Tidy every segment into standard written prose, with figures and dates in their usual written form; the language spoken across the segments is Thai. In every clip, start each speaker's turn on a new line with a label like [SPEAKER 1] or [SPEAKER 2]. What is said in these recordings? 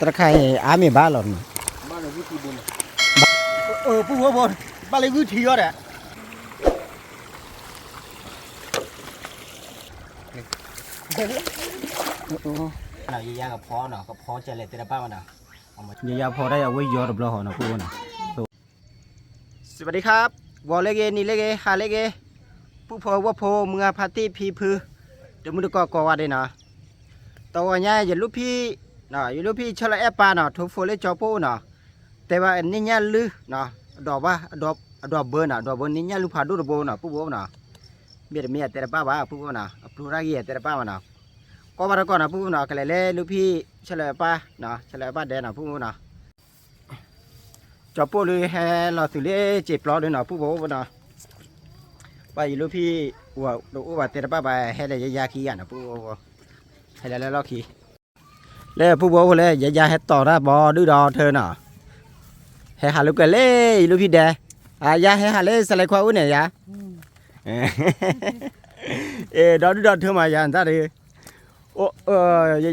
[SPEAKER 1] ตะไคร้อามีบ้าหรอ
[SPEAKER 2] บ้านเราวิธีบุญผู้หัวบอลบ้านเราวิธียอดอ่ะ
[SPEAKER 1] น่ะยากับพอเนาะกับพอจะเล็ดแต่ละบ้านมันเนาะยาพอได้เอาไว้ยอดบล้อหอนะพูดนะสวัสดีครับวอลเลเกนี่เลเกฮาเลเกผู้พอว่าพอมึงอาพาตี้พีพือเดี๋ยวมึงก็ก่อว่าได้นะตัวใหญ่อย่าลูกพี่เนาะอย่าลูกพี่ชลแอปปาเนาะทุกโฟเลจอปูเนาะแต่ว่านี่ยลือเนาะดอกว่าดอกเบอร์เนาะดอกเบอร์นี่ยลูกพาดูดโบเนาะผู้บ่เนาะเมียแต่ละบ้าว่าผู้บ่เนาะผู้รักเกียแต่ละบ้าเนาะก็มาแล้วก่อนนะผู้บ่เนาะก็เลยลูกพี่ชลแอปปาเนาะชลแอปปาเดนเนาะผู้บ่เนาะจอปูเลยให้เราตื่นเล่เจ็บล้อเลยเนาะผู้บ่เนาะไปลูกพี่ว่าแต่ละบ้าไปให้ได้ยาขี้อ่ะเนาะผู้บ่ให้แล้วเราขี้แล้วผู้บ่เลยยาให้ต่อได้บ่ดื้อดอเธอเนาะให้หาลูกกันเลยลูกพี่เด้ยาให้หาเลยสไลควาอุ้นเนี่ยยาดอดื้อดอเธอมายาอันตรายโอ้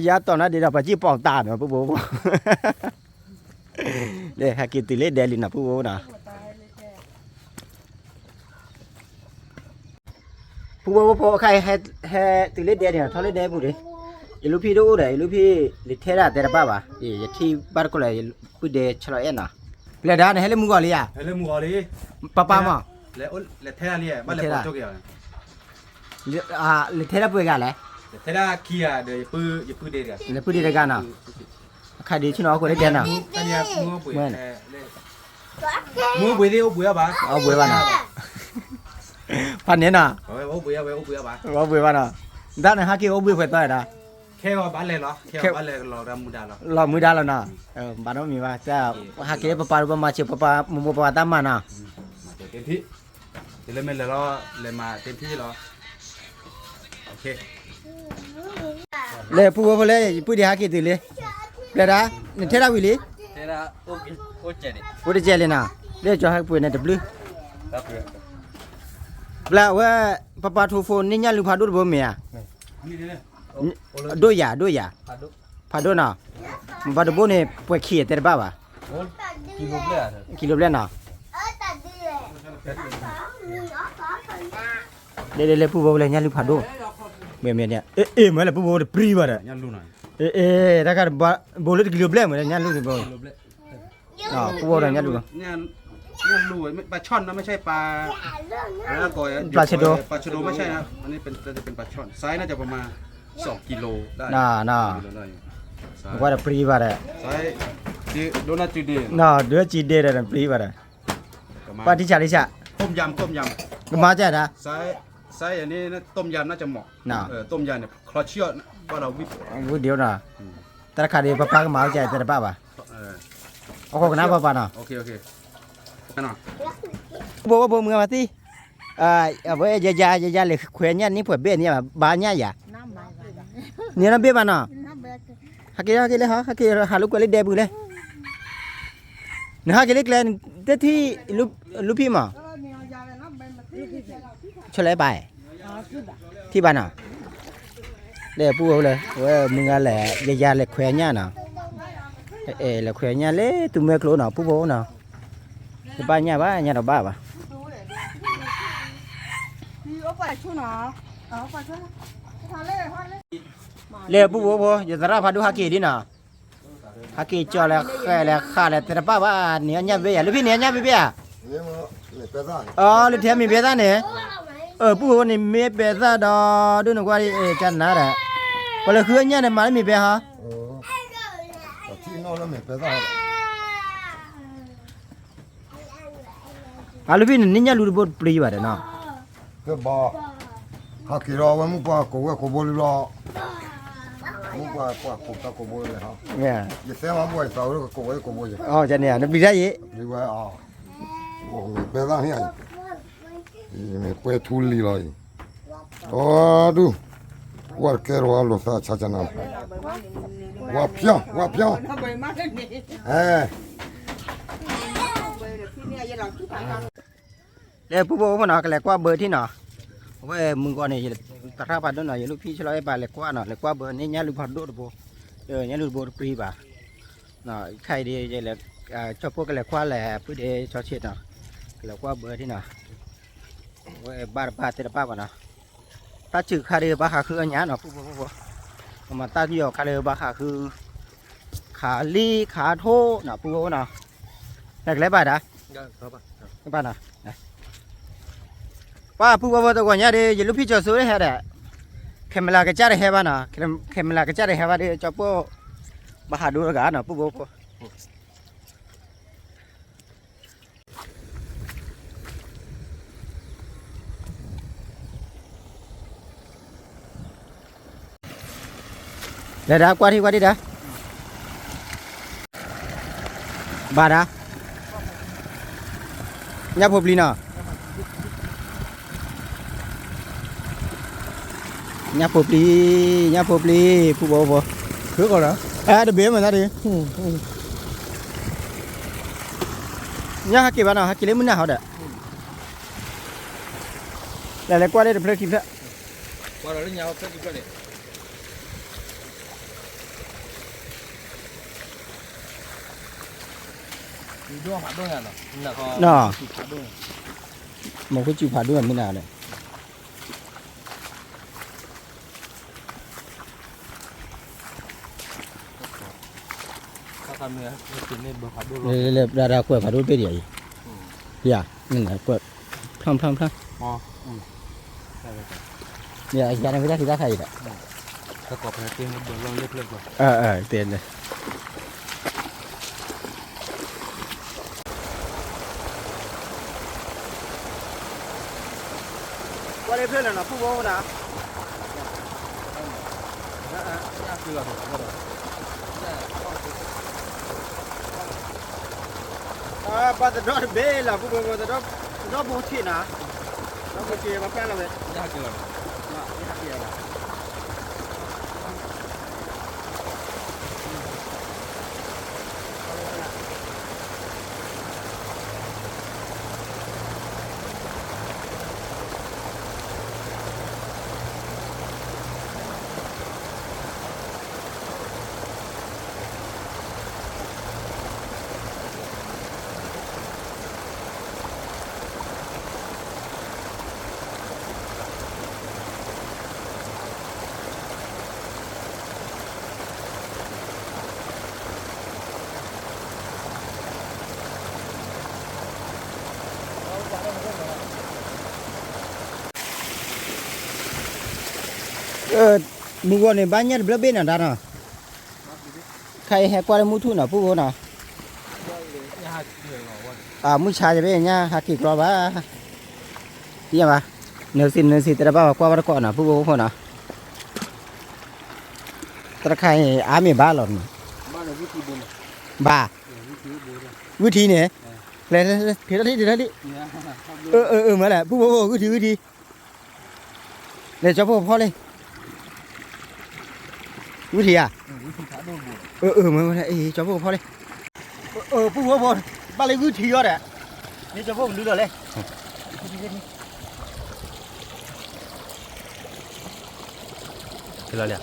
[SPEAKER 1] ยาต่อนะเดี๋ยวไปจี้ปองตาเนาะผู้บ่เลยหากินติเล่เดลินนะผู้บ่เนาะผู้บ่พอใครให้ติเล่เดเนี่ยเท่าเล่เดผู้ดิลูกพี่ดูเลยลูกพี่ลิเทระแต่ละบ้าป่ะที่บ้านก็เลยผู้เดชลอยน่ะเปล่าด้านให้เล่มุกอะไรอ่ะ
[SPEAKER 2] ให้เล่มุกอะไร
[SPEAKER 1] ป้ามา
[SPEAKER 2] แล้วเทระเนี่ยบ้านเล่ปอจกอย่าง
[SPEAKER 1] ลิเทระปุยกันเลย
[SPEAKER 2] เทระขี้อ่ะเดี๋ยวปื้เดียร์
[SPEAKER 1] เลยปุยเดียร์กันน่ะใครดีชิโน่คนเล่นน่ะ
[SPEAKER 2] ตอนนี้มัวปุยมัวปุยดิโอ้ปุยบ้า
[SPEAKER 1] เอาปุยบ้าน่ะพันนี้น่ะ
[SPEAKER 2] โอ้ปุยบ้า
[SPEAKER 1] เอาปุยบ้าน่ะด้านไหนฮะกี่โอ้ปุยเพื่อต่อยน่ะ
[SPEAKER 2] แค่ว่าบ้านเล่เหรอแค่บ้านเล่เรามือดา
[SPEAKER 1] เรามือดาแล้วนะบ้านเรามีว่าจะหาเก็บปลามาเชื่อปลามุมปลาตามมานะ
[SPEAKER 2] เต็มที่เดี๋ยวเล่นเลยเราเลยมาเต็มที่เหรอโอเค
[SPEAKER 1] เลยผู้ว่าเลยผู้ดีหาเก็บตีเลยเปล่าเนี่ยเท่าวิลี
[SPEAKER 2] เท่าโอเจนี่
[SPEAKER 1] โอเจเลยนะเลยจะให้ผู้เนี่ยดับเลยเปล่าว่าปลาทูโฟนนี่ยันลูกพาดูบ่เมียด้วยยาพาดูนะพาดูบ่เนี่ยป่วยขี้แต่บ้าป่ะกิโลเบลน่ะเลยผู้บ่เลยยันลูกพาดูเมียเนี่ยเหมือนเลยผู้บ่ปรีบ่เลย
[SPEAKER 2] ยันลูกหน่อย
[SPEAKER 1] ถ้ากันบ่เลยกิโลเบลเหมือนยันลูกสิบ่ผู้บ่เลยยันลูก
[SPEAKER 2] ยันลูกปลาช่อนนะไม่ใช่ปลาแล้วก็
[SPEAKER 1] ปลาชะโด
[SPEAKER 2] ไม่ใช่นะอันนี้เป็นปลาช่อนไซส์น่าจะประมาณ2 กิโลได้
[SPEAKER 1] น่าว่าปรีบ่เลย
[SPEAKER 2] ไซส์ที่โดนัทจีเดย์
[SPEAKER 1] น่าเดือจีเดย์เลยปรีบ่เลยปลาที่ชา
[SPEAKER 2] ต้มย
[SPEAKER 1] ำมาจ้ะนะ
[SPEAKER 2] ไซส์อันนี้นะต้มยำน่าจะเหมาะต้มยำเนี่ยคลอเชียร์ว่าเรา
[SPEAKER 1] วิเดียวนะแต่ขาดีป้าก็มาใจแต่ป้าป่ะเอาของน้าป้าน่ะ
[SPEAKER 2] โอเคนั่นน่ะ
[SPEAKER 1] บ่มึงมาที่เว้ยยาเลยแขวนเนี่ยนี่พวกเบี้ยเนี่ยบ้านเนี่ยอย่าเนี่ยนะเบี้ยบ้านน่ะฮักกี้เลยฮะฮักกี้หาลูกก็เลยเดบุเลยเนี่ยฮักกี้เล็กเลยแต่ที่ลูกพี่มาช่วยอะไรไปที่บ้านน่ะเดี๋ยวพูดเลยว่ามึงอะไรยาเลยแขวนเนี่ยน่ะเลยแขวนเนี่ยเลยตุ้มเมื่อครูน่ะผู้บ่น่ะบ้านเนี่ยเราบ้าป่ะเลี้ยปุ๊บอย่าตระพาดูฮักกี้ดินะฮักกี้จ่อเลยแค่เลยขาเลยแต่ป้าว่าเนี่ยเบี้ยลูกพี่เนี่ยเบี้ยเลยเทียมมีเบี้ยเนี่ยปุ๊บนี่มีเบี้ยดอดูหนูว่าจันน่ะแหละพอเลยคือเนี่ยเนี่ยมันมีเบี้ยฮะ
[SPEAKER 3] ที่นอนแล้วมีเบี้ย
[SPEAKER 1] ลูกพี่นี่ลูกบอลปรีบ่ได้เนาะ
[SPEAKER 3] ก็บอกฮักกี้รอไว้มุกว่ากูบอลรอมุกว่ากูตะกูบอลเลยฮะ
[SPEAKER 1] เนี่ย
[SPEAKER 3] ยิ่งเสียมาบ่อยสาวแล้วก็กูบอล
[SPEAKER 1] อ๋อจะเนี่ยนี่ปีได้ยี่
[SPEAKER 3] ปีว่าโอ้มีเบี้ยเนี่ยมีกล้วยทุลีเลยดูว่าแกรัวลงซะชัดๆนะว่าเพี้ย
[SPEAKER 1] เลยผู้บ่มันเอากันเลยกว่าเบอร์ที่เนาะว่ามึงก่อนนี่ตะคราปัดด้วยหน่อยลูกพี่ชลอยไปเลยกว่าเนาะเลยกว่าเบอร์นี่เนี่ยลูกพัดดูบ่เนี่ยลูกบ่ปรีบ่ nó khai đi vậy là cho cô cái là qua là bữa để cho chết nào là qua bữa thế nào ba ba tê ba vào nào ta chữ khai đi ba khá khứ nhá nó mà ta nhiều khai đi ba khá khứ khá ly khá thô nào phụ nào đặt lấy bài đã các bạn nào ba phụ vào tôi nhá đi giờ lúc phi cho số đấy hết đấy camera cái chả đấy hết bạn nào camera cái chả đấy hết bạn đi cho cô bà hà đua gà nào phụ phụ để đã qua đi đã bà đã nhà phộp lì nào nhà phộp lì phụ bố
[SPEAKER 4] Trước rồi đó.
[SPEAKER 1] được biết mà ra đi nhá hắc kỳ bạn nào hắc kỳ lấy muốn nào đấy lại qua đây được kịp đó
[SPEAKER 2] Qua đó nhau phép đi qua đây. Đi đua phạt đua nhỉ?
[SPEAKER 1] Nó một cái chịu phạt đua như nào này ra quẹt phạt đua bên gì dạ nên là quẹt thăm dạ gia đình người ta thấy đấy
[SPEAKER 2] Các cọp này tiền được lo lết rồi.
[SPEAKER 1] tiền này qua đây là nó phụ vô nào ba the dot bê là phụ vô the dot bố chi nào nó bố chi mà phải là vậy mua này bán nhất bên nào đó nào khai hè qua đây mua thu nào phụ vô nào mua chả cho bên nha hạt thịt rồi ba gì mà nếu xin tao bảo qua bắt con nào phụ vô nào tao khai miền ba lon ba vui thi nè lên thì đó đi mà là phụ vô vui thi để cho phụพ่อเลยvui thi à mà lại cho phụพ่อเลยphụ ba lấy vui thi đó đấy đi cho phụ đưa rồi lên
[SPEAKER 2] Thế là lẹ.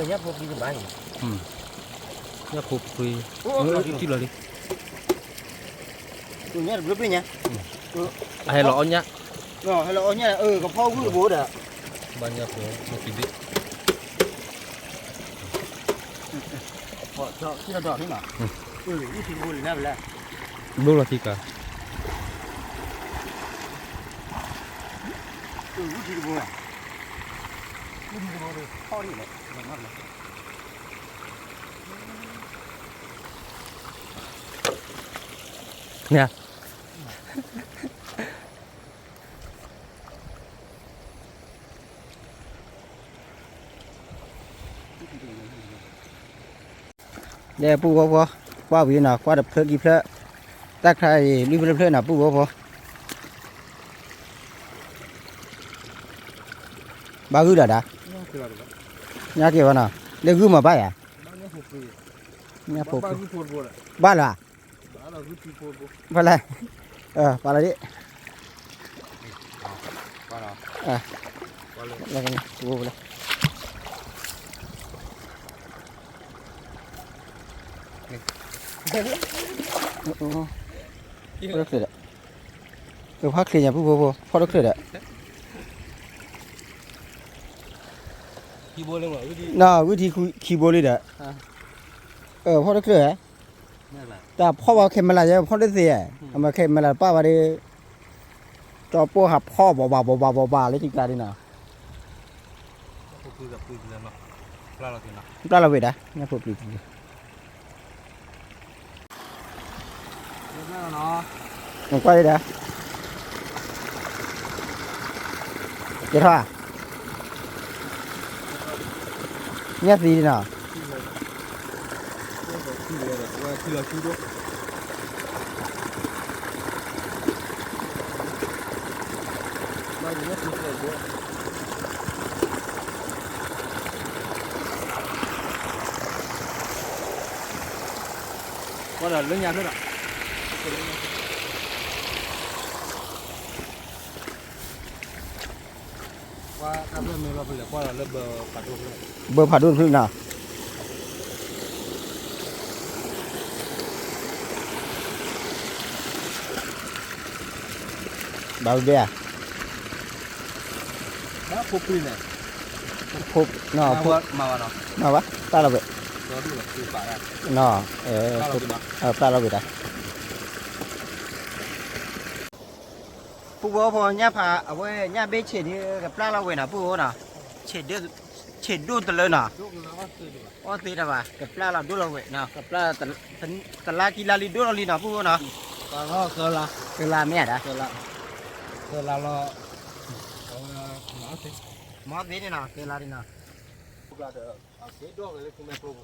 [SPEAKER 1] nhá phụ đi bán
[SPEAKER 2] Nhá phục thì chút rồi đi.
[SPEAKER 1] nhá được biết nhá
[SPEAKER 2] Hay lọ nhá.
[SPEAKER 1] hay lọ nhá có phao vui bố đấy
[SPEAKER 2] Bao nhiêu của một kỷ niệm.
[SPEAKER 1] họ cho khi nào đỏ thế mà cái gì vui là vậy
[SPEAKER 2] Đâu là thì cả.
[SPEAKER 1] cái gì vui à cái gì vui rồi kho đi này ngon này
[SPEAKER 2] Nha.
[SPEAKER 1] để pu vô qua vì nào qua đập phơi kịp phơi ta khai đi phơi nào pu vô ba gư đã nhà kia vào nào để gư mà bay à nhà phục ba là ba là ba là đi là cái vô đây
[SPEAKER 2] นี่
[SPEAKER 1] พ่อรักเลยพักเลยอย่าพูดพ่อรักเลย
[SPEAKER 2] คีย์บอร์ดเลยมั้งวิธี
[SPEAKER 1] น่าวิธีคีย์บอร์ดเลยพ่อรักเลย
[SPEAKER 2] นี่แหละ
[SPEAKER 1] แต่พ่อว่าเข้มมาแล้วจะพ่อได้เสียเอามาเข้มมาแล้วป้าว่าได้จอปัวหับพ่อบ่าเลยจริงจังดินะ
[SPEAKER 2] คุยกับคุยเลยมั้งปลาเรากินนะ
[SPEAKER 1] ปลาเราเวดะเนี่ยพวกปลีก
[SPEAKER 2] เรื่องเนาะ
[SPEAKER 1] มันก็ได้เจ้าท่าเนี่ยสีดินะ
[SPEAKER 2] คือเราชูด้วยมาดูว่าคืออะไรด้วยว่าเรื่องยากด้วยล่ะว่าถ้าเริ่มมีว่าเป็นแบบว่าเราเริ่มเบอร์ปัดรูปเลย
[SPEAKER 1] เบอร์ผ่าดุนพึ่งนะบาวเบีย
[SPEAKER 2] แล้วพวกปีเนี่ย
[SPEAKER 1] พบน่ะพบ
[SPEAKER 2] มาวะเนาะ
[SPEAKER 1] น่ะวะปลาเราเว
[SPEAKER 2] เราดูแบบคือป่าได้
[SPEAKER 1] น่ะ
[SPEAKER 2] เราดูมา
[SPEAKER 1] ปลาเราเวดะผู้ว่าพอเนี่ยพาเอาไว้เนี่ยเบ็ดเฉดนี่กับปลาเราเวนะผู้ว่าน่ะเฉดดูตะเลยน่ะ
[SPEAKER 2] ลูกเราก็คือ
[SPEAKER 1] อ๋อตีได้ป่ะกับปลาเราดูเราเวน่ะกับปลาตะลากีฬาลีดูเราลีน่ะผู้ว่าน่ะ
[SPEAKER 2] ป่าก็เกินละ
[SPEAKER 1] คือลาเมียดะ
[SPEAKER 2] เกินละเราหมาสิ
[SPEAKER 1] หมอตีนี่น่ะคือลาลีน่ะ
[SPEAKER 2] พวกเราเดี๋ยวเอาเสียดอกเลยคุณแม่ปลูก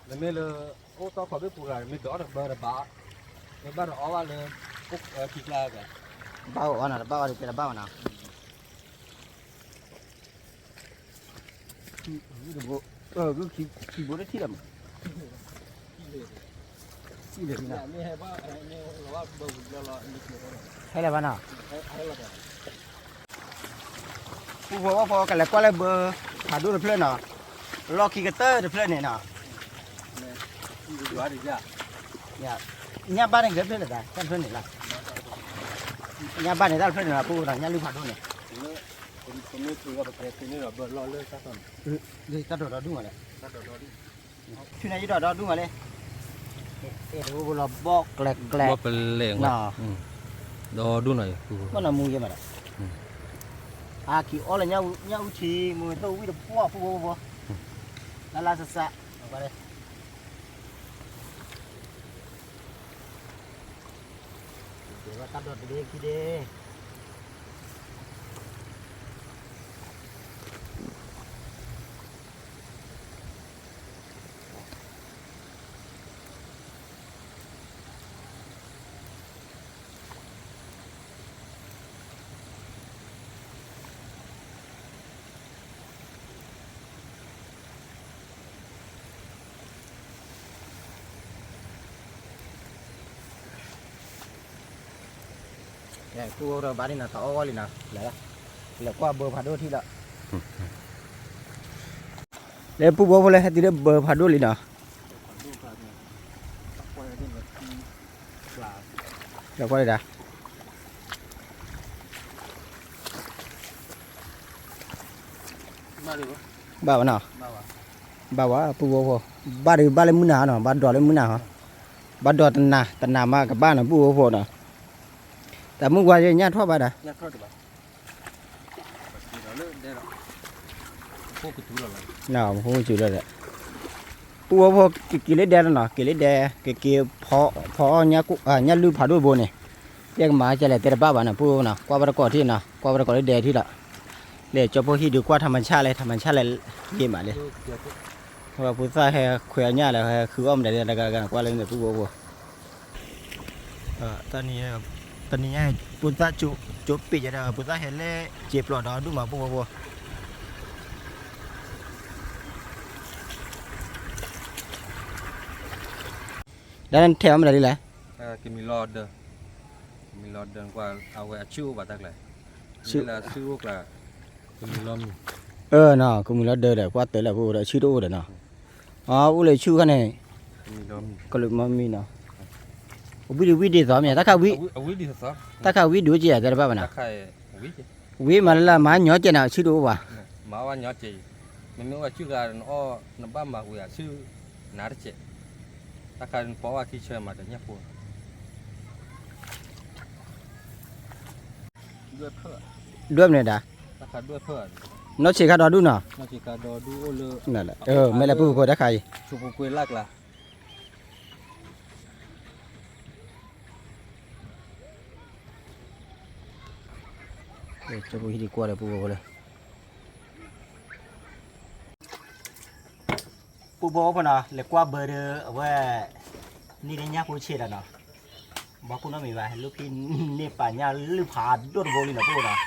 [SPEAKER 2] แล้วไม่เลยโอ้ต้องขอไปปลูกอะไรไม่ต่อเดี๋ยวเบอร์บ้าเดี๋ยวบ้านเราเอาว่าเลยพวกขี้กลากัน
[SPEAKER 1] บ้าอ่ะน่ะบ้าอะไรเป็นบ้าน่ะก็ขี่บนได้ที่ละที่เลยนะ
[SPEAKER 2] ไม่ให้ว่าไม่เราว่าเบอร์เราไม่เกี่ยวกัน
[SPEAKER 1] ให้ละบ้าน่ะ
[SPEAKER 2] ให้เราแบบ
[SPEAKER 1] ผู้ว่าพอกันแล้วก็เลยเบอร์หาดูเพื่อนน่ะรอขี่กระเตอร์เพื่อนเนี่ยน่ะ
[SPEAKER 2] อยู่อะไรจ้ะ
[SPEAKER 1] เนี่ยบ้านเนี่ยเกิดเพื่อนอะไรกันเพื่อนนี่ล่ะเนี่ยบ้านเนี่ยได้เพื่อนน่ะผู้น่ะเนี่ยลืมหาดูเนี่ย
[SPEAKER 2] คนนี้คือว่าประเทศนี้เราเบอร์รอเลยสักตอน
[SPEAKER 1] เลยตัดดอกดูมาเลย
[SPEAKER 2] สักตอนรอดิ
[SPEAKER 1] ช่วยนายดอกดูมาเลยดูเราบอกแกลก
[SPEAKER 2] ว่าเป็นเหล่ง
[SPEAKER 1] น่ะ
[SPEAKER 2] รอดูหน่อย
[SPEAKER 1] มันน่ะมูยังมาละขี่อ้อเลยเนี่ยอุชีมือตัววิ่งพ่อผู้แล้วลาสะเอาไปเลยเดี๋ยวว่าตัดดอกดีกี่เด้เนี่ยกูเราบ้านนี่นะต่ออ้อเลยนะแล้วก็เบอร์พาโดที่ละแล้วผู้บอกว่าเลยให้ตีเบอร์พาโดเลยนะแล้วก็เลยนะบ้าวะเนาะบ้าวะผู้บอกว่าบ้านเลยมื้อหนาเนาะบ้านดอเลยมื้อหนาฮะบ้านดอตันนามากับบ้านนะผู้บอกเนาะแต่มึงว่าจะญาติทั่วไปนะ
[SPEAKER 2] เนี่ยเข้าดีป่ะเราเลิกได้หรอพวกกระตุ้นเราเลย
[SPEAKER 1] น่าผมไม่จุดเลยแหละปัวพอกิเลสแดงน่ะกิเลสแดงกี่พอเนี่ยลืมผ่าด้วยโบเนี่ยเรียกมาจะแหละแต่บ้าบ้านะปัวน่ะกว่าประกอบที่น่ะกว่าประกอบแดงที่ละเลยจบพวกที่ดูกว่าธรรมชาติเลยเยี่ยมเลยเพราะว่าผู้ชายให้คุยเนี่ยแหละคืออ้อมได้แล้วกันกว่าเลยเนี่ยปัวตอนนี้ปุตตะจุปิจะได้ปุตตะเห็นเลยเจ็บหลอดดูมาปัวแล้วนั่นแถวมันอะไรแหละ
[SPEAKER 2] กินมีรอดเดินกว่าเอาไว้ชิวบาตักเลยชิวละชิวกว่ากินมีลม
[SPEAKER 1] เนาะกูมีรถเดินเลยกว่าเต๋อเลยพวกเราชื่อดูเด้อเนาะอ๋อกูเลยชื่อกันเนี่ย
[SPEAKER 2] มีดอม
[SPEAKER 1] ก็เลยมามีเนาะวิดีสอนเนี่ยถ้าเขาวิ
[SPEAKER 2] เอาวิดีซะ
[SPEAKER 1] ถ้าเขาวิดูจีแต่ละบ้าน
[SPEAKER 2] ตะ
[SPEAKER 1] นะ
[SPEAKER 2] ไคร้วิ
[SPEAKER 1] วิมาละมาหยอเจนะชื่อดูว่ะ
[SPEAKER 2] มาว่าnhỏ chị mình nóiชื่อการอ้อน้ำบ้ามาหัวชื่อนาเจตะไคร้เพราะว่าที่เชื่อมาจากญี่ปุ่นด้วยเพื่อ
[SPEAKER 1] ด้วยเนี่ยด่า
[SPEAKER 2] ตะไคร้ด้วยเพื่อน
[SPEAKER 1] nó chỉ có đó đúng nào
[SPEAKER 2] นอกจากการดูโอเล
[SPEAKER 1] นั่นแหละไม่ละผู้คนได้ใคร
[SPEAKER 2] ชูปุกุยลักล่ะ
[SPEAKER 1] จะผู้ที่ดีกว่าเลยผู้คนเลยผู้บอกว่าเนาะเล็กกว่าเบอร์เดอร์ว่านี่ได้ยากผู้เชี่ยวเนาะบอกคุณน้องมีว่าลูกพี่นี่ป่านยาลือผ่าดวดโบลีเนาะผู้เนาะ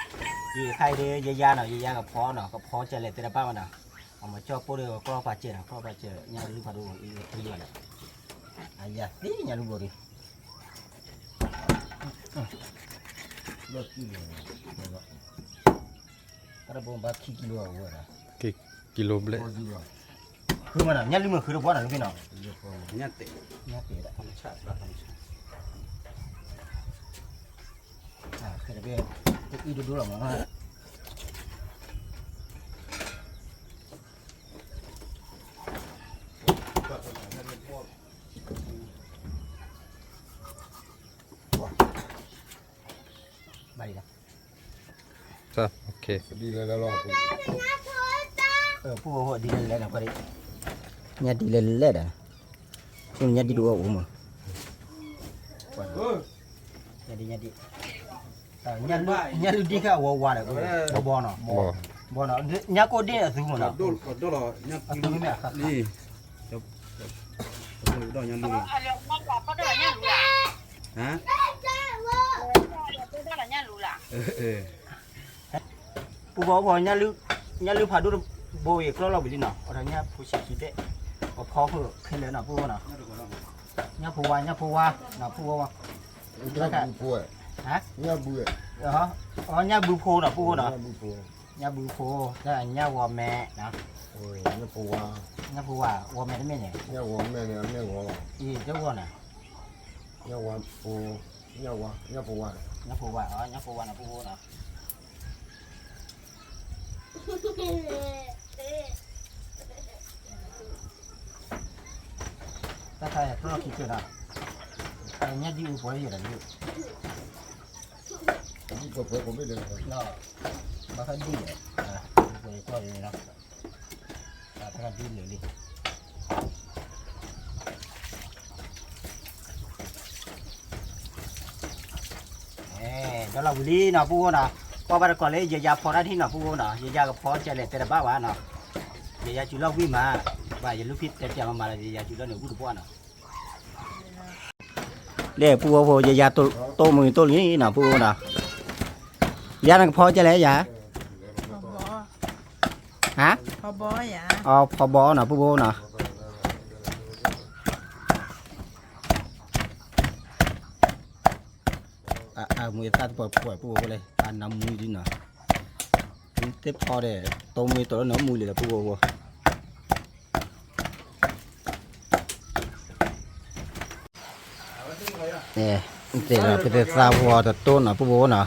[SPEAKER 1] ยี่ใครเดยยาเนาะยากับพ่อเนาะกับพ่อจะเล็ดแต่ละบ้านเนาะเอามาจ่อผู้เดียวก็ป่าเจเนาะก็ป่าเจยาลือผ่าดูอีกทีเดียวเลยอายาตียาลือโบลีกระบอกบัตรกิโลเอาไว้ละ
[SPEAKER 2] กิโลเบล
[SPEAKER 1] คือมันอ่ะยันลืมมือคือเราบ้านอ่ะลูกพี่น้อง
[SPEAKER 2] เนี่ยเตะ
[SPEAKER 1] ยันเตะได้ธรรมชาติธรรมชาติคือจะเป็นอีดูหรอมั้งฮะไปละ
[SPEAKER 2] จ้ะโอเค
[SPEAKER 3] ดีเลยแล้วลอง
[SPEAKER 1] ผู้ว่าดีเลยนะพอดีเนี่ยดีเลยนะช่วงนี้ดีดูเอาอุ้มเนี่ยดีเนี่ยดูดีแค่ว่าเลยก็บ่เนาะบ่เนาะเนี่ยก็ดีอ่ะสูงเนาะ
[SPEAKER 2] ดูหรอเนี่ย
[SPEAKER 1] สูงเนี่ยครับ
[SPEAKER 2] นี่เดี๋ยวดอกยันดูฮะ
[SPEAKER 1] ผู้บอกว่าเนี่ยลือผ่าดูโบยกเราไปดิเนาะอะไรเนี่ยผู้ชิคิดเด้ก็พอเพื่อขึ้นเลยเนาะผู้ว่าเนาะเนี่ยผู้ว่าเนาะผู้ว่า
[SPEAKER 3] เนี่ยบุพวย
[SPEAKER 1] ฮะ
[SPEAKER 3] เนี่ยบุย
[SPEAKER 1] เนี่ยบูโพเนาะผู้ว่าเนาะ
[SPEAKER 3] บุพวย
[SPEAKER 1] เนี่ยบูโพแต่เนี่ยวัวแม่นะ
[SPEAKER 3] โอ้ยเนี่ยปัว
[SPEAKER 1] เนี่ยผู้ว่าวัวแม่ได้แม่เนี่ย
[SPEAKER 3] เนี่ยหัวแม่เนี่ยหัว
[SPEAKER 1] อีเจ้าวัวน่ะ
[SPEAKER 3] เนี่ยหัวปูเนี่ยหัวเนี่ยปัว
[SPEAKER 1] เนี่ยผู้ว่าเนี่ยผู้ว่านะผู้ว่าเนาะถ้าใครตัวคิดเจอนะเนี่ยดีอุปนิสัยอยู่
[SPEAKER 3] นี่ก็เพื่อผมไม่เดิน
[SPEAKER 1] เนาะมาคันดีเลยก็เลยนะถ้าคันดีเลยดิเดี๋ยวเราวิลีเนาะผู้นะก็ไปก่อนเลยยาพอได้ที่เนาะผู้นะยากับพอจะเลยแต่ละบ้าวะเนาะยาจุลวิมาว่าอย่าลุกพิษแต่จะมาเลยยาจุลเนี่ยผู้ตัวเนาะเรียกผู้ว่ายาโตมือโตนี้เนาะผู้นะยานั่นพอจะแล้วยาฮะ
[SPEAKER 4] พอบอยอ่ะ
[SPEAKER 1] อ๋อพอบอเนาะผู้โบเนาะมือตาปล่อยผู้โบเลยตานำมือดิเนาะเต็มพอเลยโตมือตัวเนาะมือเลยผู้โบเนี่ยเดี๋ยวไปเซาวัวตัวต้นเนาะผู้โบเนาะ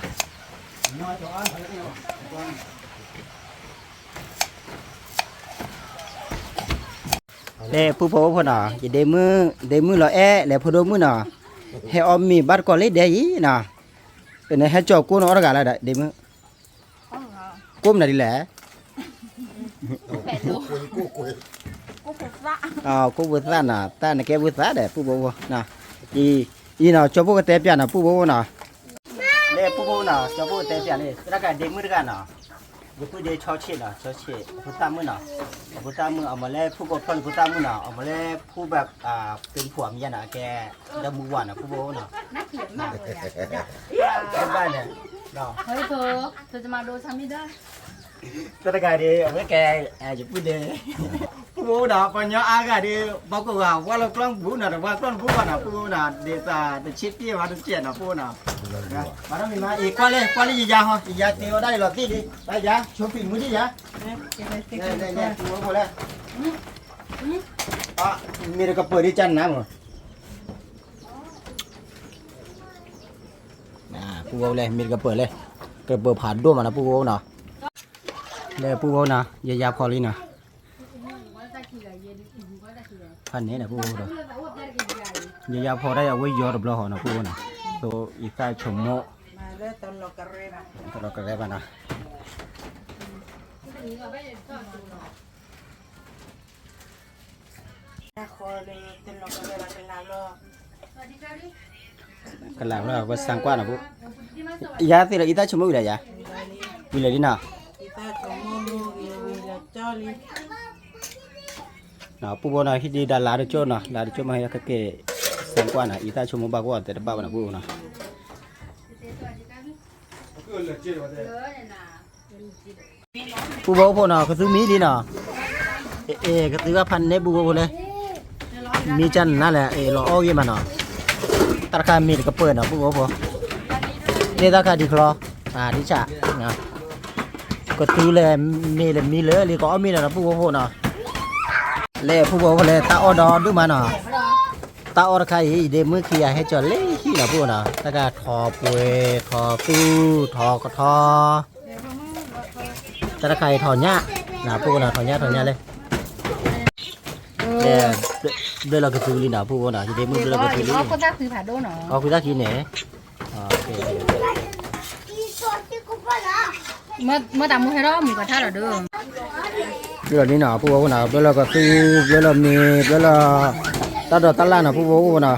[SPEAKER 1] เลยผู้โบพอเนาะจะเดมือเราเลยพอดูมือเนาะให้อมมีบัตรก่อนเลยเดี๋ยวอีเนาะเป็นให้จบกูเนาะอะไรกันละเดมือก้มหน่อยดิแหละ
[SPEAKER 3] กุย
[SPEAKER 4] กูฝึกละ
[SPEAKER 1] กูบุษราน่ะแต่ในแกบุษราเด้ผู้โบเนาะอีเนาะจบกูเตะเปียเนาะผู้โบเนาะเลยผู้โบเนาะจบกูเตะเปียเลยแล้วก็เดมือกันเนาะอยู่ผู้เดชอชิเนาะชอชิผู้ตามมือเนาะผู้ตามมือเอามาแล้วผู้กดพลผู้ตามมือเนาะเอามาแล้วผู้แบบเป็นผัวเมียเนาะแกดำมือหวานเนาะผู้โบเนาะ
[SPEAKER 4] น่าเกลียดมากเลยอ่ะ
[SPEAKER 1] เป็นบ้านเนี่ยเนาะ
[SPEAKER 4] เฮ้ยเธอจะมาดูฉันไม่ได้
[SPEAKER 1] ตะกายดีเอาไว้แกจะพูดเด้ผู้โบเนาะปัญญาอากาดีบอกว่าเรากล้องผู้เนาะว่ากล้องผู้เนาะผู้เนาะเดซ่าเดชิปปี้ว่าเดเจียเนาะผู้เนาะมาแล้วมีมาอีกกว่าเลยยาฮะยาเตียวได้หรอที่ดิได้ยาชมฝีมือดิยาเนี่ยผู้โบเลย Mira ke apa dia can nama. Nah, pukau leh, mira ke apa leh. Ke apa padu mana pukau na. Leh pukau na, ya poli na. Pan ni na pukau dah. Ya poli dah, awak jor belah na pukau na. So, ikai cuma. Tolong kerja mana. Kalau lah, buat sangkuan apa? Ya, tidak kita cuma udah ya. Bila di na. Nah, pukul na hidi dah lari cor na, lari cor mah ya ke sangkuan na. Kita cuma bawa tidak bawa na pukul na. Pukul apa na? Ketu mi di na. Ketu apa pan ne pukul le? Mi chan na le, lo ogi mana? Tarka mi ke pen na pukul apa? Ni tarka di klo, di cak. Nah, ketu le mi le, li ko mi na pukul apa na? Le pukul apa le? Tak order du mana? Tak order kai de mu kia he cho le hi na pukul na. Tarka thọ pue, thọ tu, thọ ko thọ. Tarka kai thọ nya, na pukul na thọ nya le. Đây là cái thứ gì nào phụ nào thì đây mới là cái thứ gì.
[SPEAKER 4] Có tác từ phản đô nó.
[SPEAKER 1] Có cái gì nè. Ok.
[SPEAKER 4] Mới tạm mua hay đó mình còn thay là được.
[SPEAKER 1] Đây là đi nào phụ nào, đây là cái thứ, đây là mì, đây là ta đợt ta lan nào phụ nào.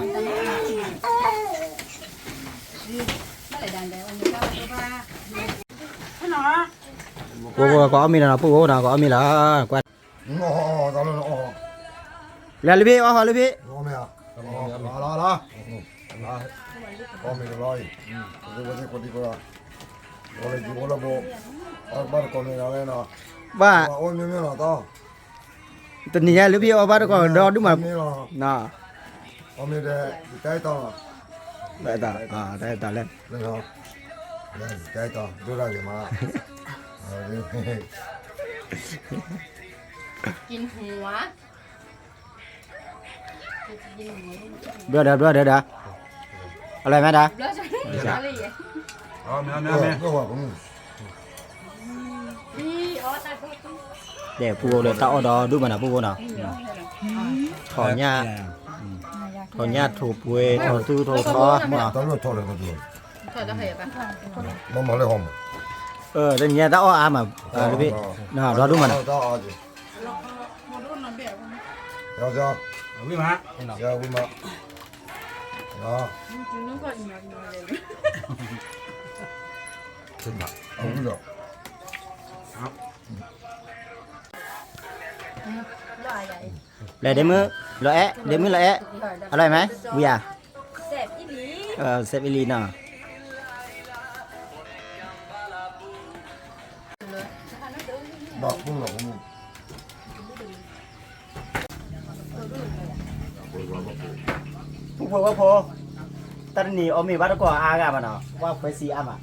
[SPEAKER 1] Phụ có mì nào phụ nào có mì là quạt.
[SPEAKER 3] Tao lên nó.
[SPEAKER 1] Là libê, hoa libê.
[SPEAKER 3] Lo mẹ. Lo. Có mẹ rồi. Tôi có thể có đi qua. Rồi chỉ có là bộ. Bắt con này nào nào.
[SPEAKER 1] Ba.
[SPEAKER 3] Ôi mẹ nào tao.
[SPEAKER 1] Tình nhà libê hoa ba có đó đúng mà. Nè.
[SPEAKER 3] Có mẹ để cái tao.
[SPEAKER 1] Đây ta, đây ta lên.
[SPEAKER 3] Lên không? Lên cái tao. Đưa ra gì mà.
[SPEAKER 4] Chín hóa.
[SPEAKER 1] Đưa đó.อะไรไหมดา
[SPEAKER 3] Mẹ.
[SPEAKER 1] Để phụเลยtạo đó đúng mà nào phụ nào. Thỏ nha thủ quê thỏ tư thỏ khó mà.
[SPEAKER 3] Tao luôn thôi là được.
[SPEAKER 4] Thôi cho hiểu
[SPEAKER 3] Nó mở lại không?
[SPEAKER 1] Đây nhà tạo mà. Quý vị. Nào đó đúng mà nào.
[SPEAKER 3] Tao gì? Dạ.
[SPEAKER 2] Quý má.
[SPEAKER 3] Dạ quý má. Đó. Xin bà. Không được.
[SPEAKER 1] Để đếm mưa lẽ ở đây mấy bây giờ xếp ý nào
[SPEAKER 3] Bà không là không.
[SPEAKER 1] Phụ tận nỉ ông mình bắt có aga mà nào qua phải xì ama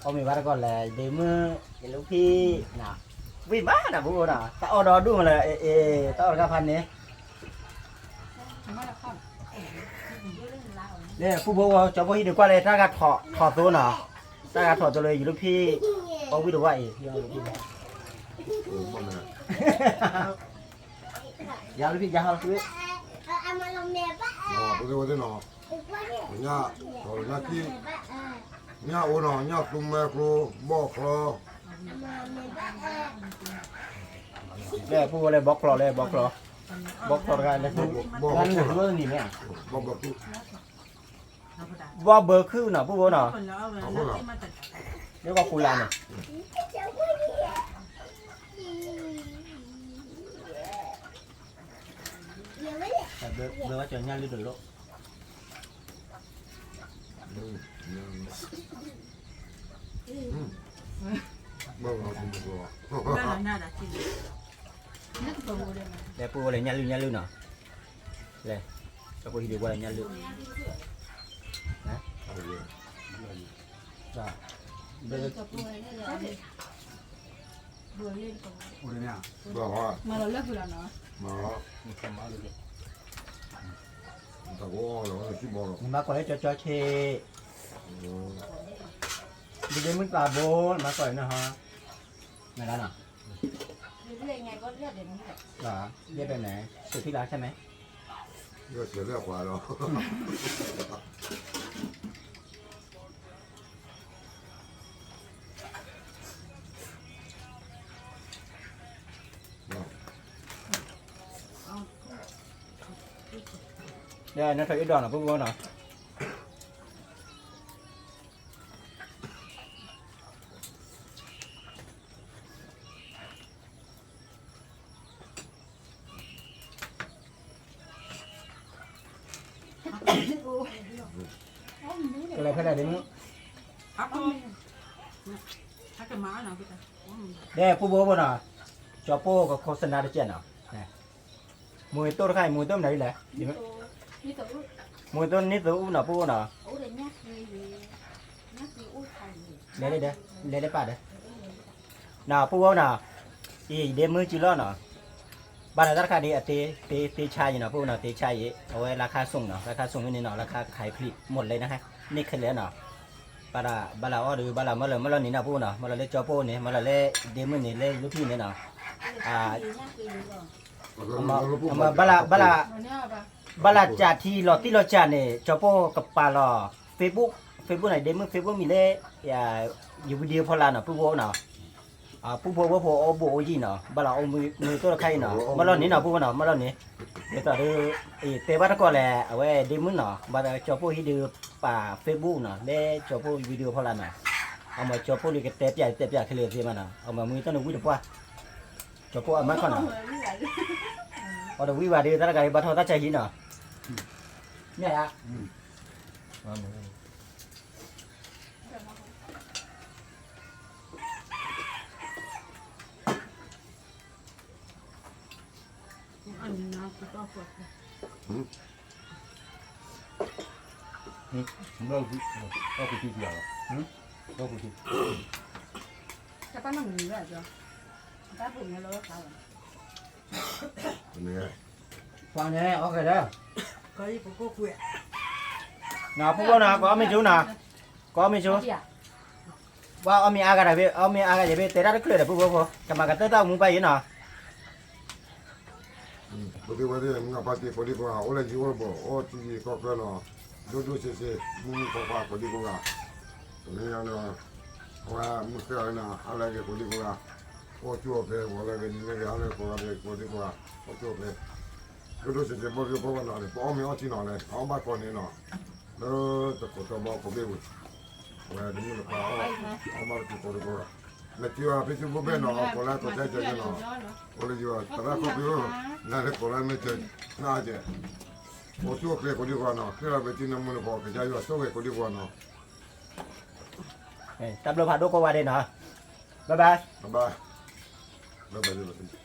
[SPEAKER 1] ông mình bắt có là đếm mưa cái lúc khi nào vì má là phụ nào tao đó đúng là tao là phần này nè phụ bố cho bố đi qua đây ta gạt thọ tôi nào ta gạt thọ tôiเลยอยู่ลูกพี่เอาวิดีโอไว้ยาวลูกพี่ยาวลูกพี่
[SPEAKER 3] Bây giờ nó. Nhà, rồi nhà kia. Nhà ô nó, nhà tung mẹ cô, bọc lo.
[SPEAKER 1] Đây phụ lên bóc lò ra đây ngăn được luôn gì nè vào bờ khư nào phụ nào nếu vào phụ làm này bờ vào chuẩn nhau đi được lộ để phụ lên nhau lưu nào đây cho cô đi qua là nhau lưu rồi
[SPEAKER 2] 我这样，
[SPEAKER 3] 不好啊，
[SPEAKER 4] มาเราเลิกอยู่แล้วเนาะ
[SPEAKER 3] 妈，
[SPEAKER 2] 你干嘛这个？
[SPEAKER 3] 大哥，我去包了。
[SPEAKER 1] นี่มาก่อนเลยจ่อๆเชดีเดมึงปลาโบนมาก่อนนะฮะไม่แล้วนะ
[SPEAKER 4] เรียกไงก็เรียกเดี๋ยวนี้แหละ
[SPEAKER 1] เหรอเรียกแบบไหนสุดที่รักใช่ไหม
[SPEAKER 3] 要写这话了。
[SPEAKER 1] เดี๋ยวนั่นเธออีดอนเหรอพวกโบนเหรออะไรเพื่อนอะไรเดี๋ยวมึง
[SPEAKER 4] ถ้าเกิดมาเนาะพี่ตา
[SPEAKER 1] เดี๋ยวผู้โบนเหรอจอโป้กับโฆษณาได้เจนเหรอมวยต้นใครมวยต้นไหนแหละดีไหม
[SPEAKER 4] นี่ตัวอุ้ย
[SPEAKER 1] มวยต้นนี้ตัวอุ้มเหรอผู้โบนเหรอ
[SPEAKER 4] อุ้ยเดี๋ยวนี้คืออุ้ยไทย
[SPEAKER 1] เดี๋ยวได้ป่ะเด้อน่ะผู้โบนน่ะอีเดมือจิล้อน่ะบ้านราคาดีเตชายเนาะผู้เนาะเตชายเอาไว้ราคาส่งเนาะราคาส่งนี่เนาะราคาขายผลิตหมดเลยนะฮะนี่คือแล้วเนาะบาลาออหรือบาลามาเลยนี่นะผู้เนาะมาเลยจอโป้นี่มาเลยเดมือนี่เลยลูกพี่นี่เนาะมาบาลา
[SPEAKER 4] เราเนี่ยป่ะ
[SPEAKER 1] บาลาจ่าที่หลอดที่เราจ่าเนี่ยจอโป้กับปลาหลอเฟซบุ๊กไหนเดมือเฟซบุ๊กมีเลยอยู่วิดีโอพอลาเนาะผู้โบเนาะผู้โบว่าพอโอโบยี่เนาะบาลาเอามือตัวใครเนาะมาเลยนี่เนาะผู้เนาะมาเลยนี่เดี๋ยวต่อดูเตะบ้านก็แหละเอาไว้เดมือเนาะบาลาจอโป้ที่ดูป่าเฟซบุ๊กเนาะเลยจอโป้วิดีโอพอลาเนาะเอามาจอโป้เลยก็เตะใหญ่ขึ้นเลยสิมันเนาะเอามามือตัวนึงวิ่งป่ะจอโป้เอามาก่อนเนาะเอาเดี๋ยววิ่งว่าเดี๋ยวตาการบัตรเขาตัดใจหินเนาะเนี่ยอ่ะ
[SPEAKER 4] อันนี้นะก็ต้องกด
[SPEAKER 2] 那不去掉了，那不去。
[SPEAKER 4] แต่ป้าหนุ่มนี่แหละจ้ะป้าปุ๋ยเนี่ยเราก็ขาย
[SPEAKER 3] 你看，
[SPEAKER 1] ฟังเนี่ยโอเคเด้อ
[SPEAKER 4] ก็ยี่ปุ๊กก็คุย
[SPEAKER 1] nào phú nào có mấy chú nào có mấy chú vào ông nhà cái này về ông nhà cái này về tới đó được để phú phú cầm mà cái tới tao muốn bay vậy nào
[SPEAKER 3] 不对不对，我把这不对不好，我来就我不，我自己搞个了，多些些，搞花不对不啊，怎么样呢？我没事呢，后来个不对不啊，我做呗，我那个你那个后来过来不对不啊，我做呗，多些些不对不哪里，我没有去哪里，我把过年了，这个都没过别位，我你们那我把这过来过来。那就啊，必须不变了，过来过来这个了，我来就啊，大家可别了，那来过来没这那这，我做可以过去过呢，可以别今天没得跑，给家有稍微过去过呢，
[SPEAKER 1] tập lô phạt đô qua đây nào bye bye
[SPEAKER 3] 拜拜，拜拜拜拜。